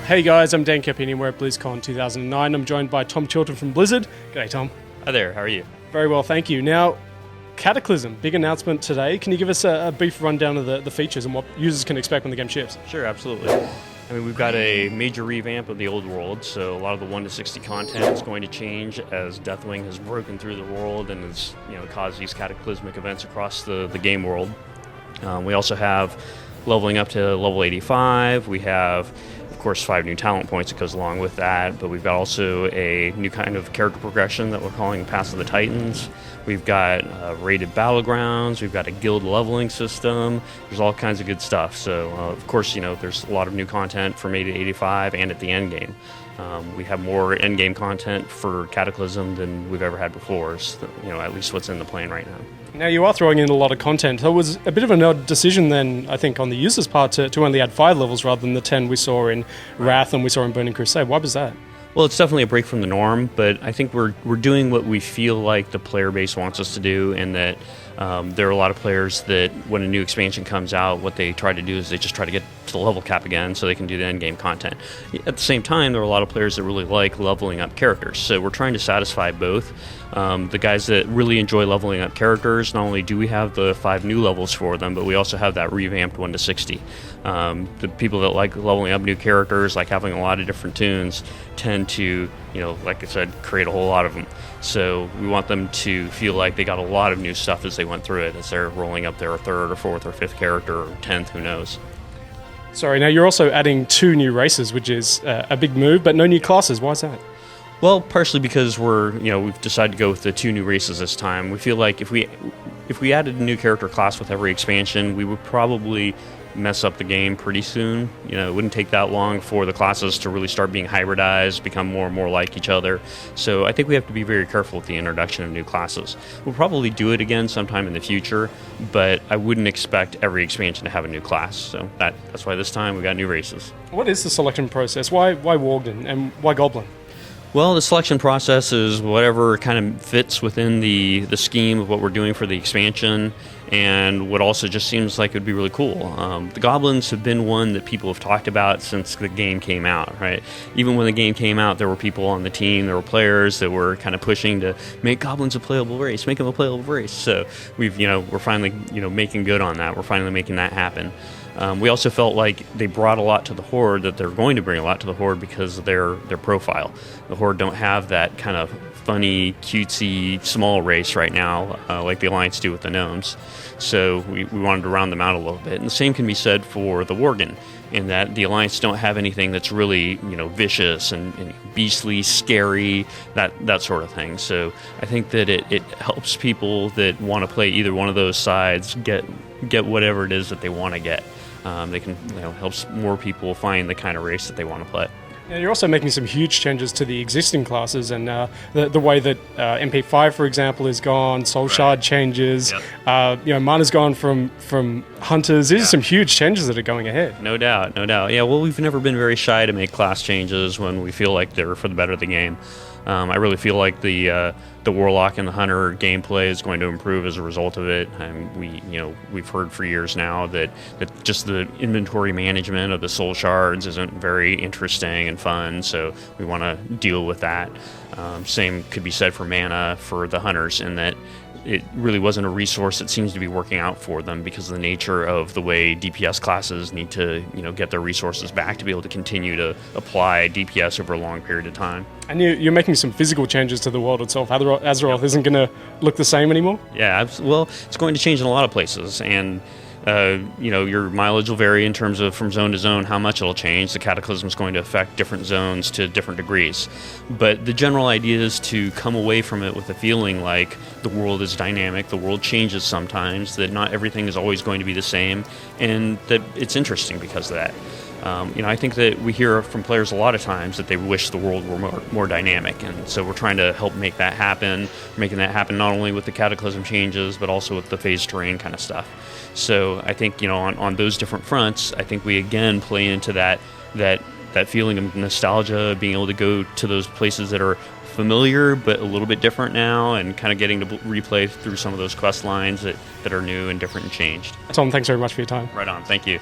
Hey guys, I'm Dan Capini and we're at BlizzCon 2009. I'm joined by Tom Chilton from Blizzard. G'day Tom. Hi there, how are you? Very well, thank you. Now, Cataclysm, big announcement today. Can you give us a brief rundown of the features and what users can expect when the game ships? Sure, absolutely. I mean, we've got a major revamp of the old world, so a lot of the 1 to 60 content is going to change as Deathwing has broken through the world and has caused these cataclysmic events across the game world. We also have leveling up to level 85. We have, of course, 5 new talent points that goes along with that, but we've got also a new kind of character progression that we're calling Pass of the Titans. We've got rated battlegrounds. We've got a guild leveling system. There's all kinds of good stuff. So, of course, there's a lot of new content from 80 to 85 and at the end game. We have more end game content for Cataclysm than we've ever had before. So, at least what's in the plan right now. Now, you are throwing in a lot of content. So it was a bit of an odd decision then, I think, on the user's part to only add 5 levels rather than the 10 we saw in Wrath and we saw in Burning Crusade. Why was that? Well, it's definitely a break from the norm, but I think we're doing what we feel like the player base wants us to do, and that there are a lot of players that when a new expansion comes out, what they try to do is they just try to get to the level cap again so they can do the end game content. At the same time, there are a lot of players that really like leveling up characters, so we're trying to satisfy both. The guys that really enjoy leveling up characters, not only do we have the 5 new levels for them, but we also have that revamped 1 to 60. The people that like leveling up new characters, like having a lot of different tunes, tend to, like I said, create a whole lot of them. So we want them to feel like they got a lot of new stuff as they went through it, as they're rolling up their 3rd or 4th or 5th character or 10th, who knows. Sorry, now you're also adding 2 new races, which is a big move, but no new classes. Why is that? Well, partially because we've decided to go with the 2 new races this time. We feel like if we added a new character class with every expansion, we would probably mess up the game pretty soon. It wouldn't take that long for the classes to really start being hybridized, become more and more like each other. So I think we have to be very careful with the introduction of new classes. We'll probably do it again sometime in the future, but I wouldn't expect every expansion to have a new class. So that's why this time we got new races. What is the selection process? Why Worgen and why Goblin? Well, the selection process is whatever kind of fits within the scheme of what we're doing for the expansion, and what also just seems like it would be really cool. The Goblins have been one that people have talked about since the game came out, right? Even when the game came out, there were people on the team, there were players that were kind of pushing to make Goblins a playable race, make them a playable race. So we're finally, making good on that. We're finally making that happen. We also felt like they brought a lot to the Horde, that they're going to bring a lot to the Horde because of their profile. The Horde don't have that kind of funny, cutesy, small race right now like the Alliance do with the Gnomes. So we wanted to round them out a little bit. And the same can be said for the Worgen, in that the Alliance don't have anything that's really, vicious and beastly, scary, that sort of thing. So I think that it helps people that want to play either one of those sides get whatever it is that they want to get. They can helps more people find the kind of race that they want to play. Now, you're also making some huge changes to the existing classes, and the way that MP5, for example, is gone. Soul Shard changes. Yep. Mana's gone from hunters. These are some huge changes that are going ahead. No doubt. Yeah, well, we've never been very shy to make class changes when we feel like they're for the better of the game. I really feel like the Warlock and the Hunter gameplay is going to improve as a result of it. And we've heard for years now that just the inventory management of the soul shards isn't very interesting and fun, so we want to deal with that. Same could be said for mana for the Hunters, in that it really wasn't a resource that seems to be working out for them because of the nature of the way DPS classes need to, get their resources back to be able to continue to apply DPS over a long period of time. And you're making some physical changes to the world itself. Azeroth isn't going to look the same anymore? Yeah, well, it's going to change in a lot of places, and your mileage will vary in terms of from zone to zone how much it'll change. The Cataclysm is going to affect different zones to different degrees. But the general idea is to come away from it with a feeling like the world is dynamic, the world changes sometimes, that not everything is always going to be the same, and that it's interesting because of that. I think that we hear from players a lot of times that they wish the world were more dynamic, and so we're trying to help make that happen, making that happen not only with the Cataclysm changes, but also with the phase terrain kind of stuff. So I think, on those different fronts, I think we again play into that feeling of nostalgia, being able to go to those places that are familiar but a little bit different now, and kind of getting to replay through some of those quest lines that are new and different and changed. Tom, thanks very much for your time. Right on. Thank you.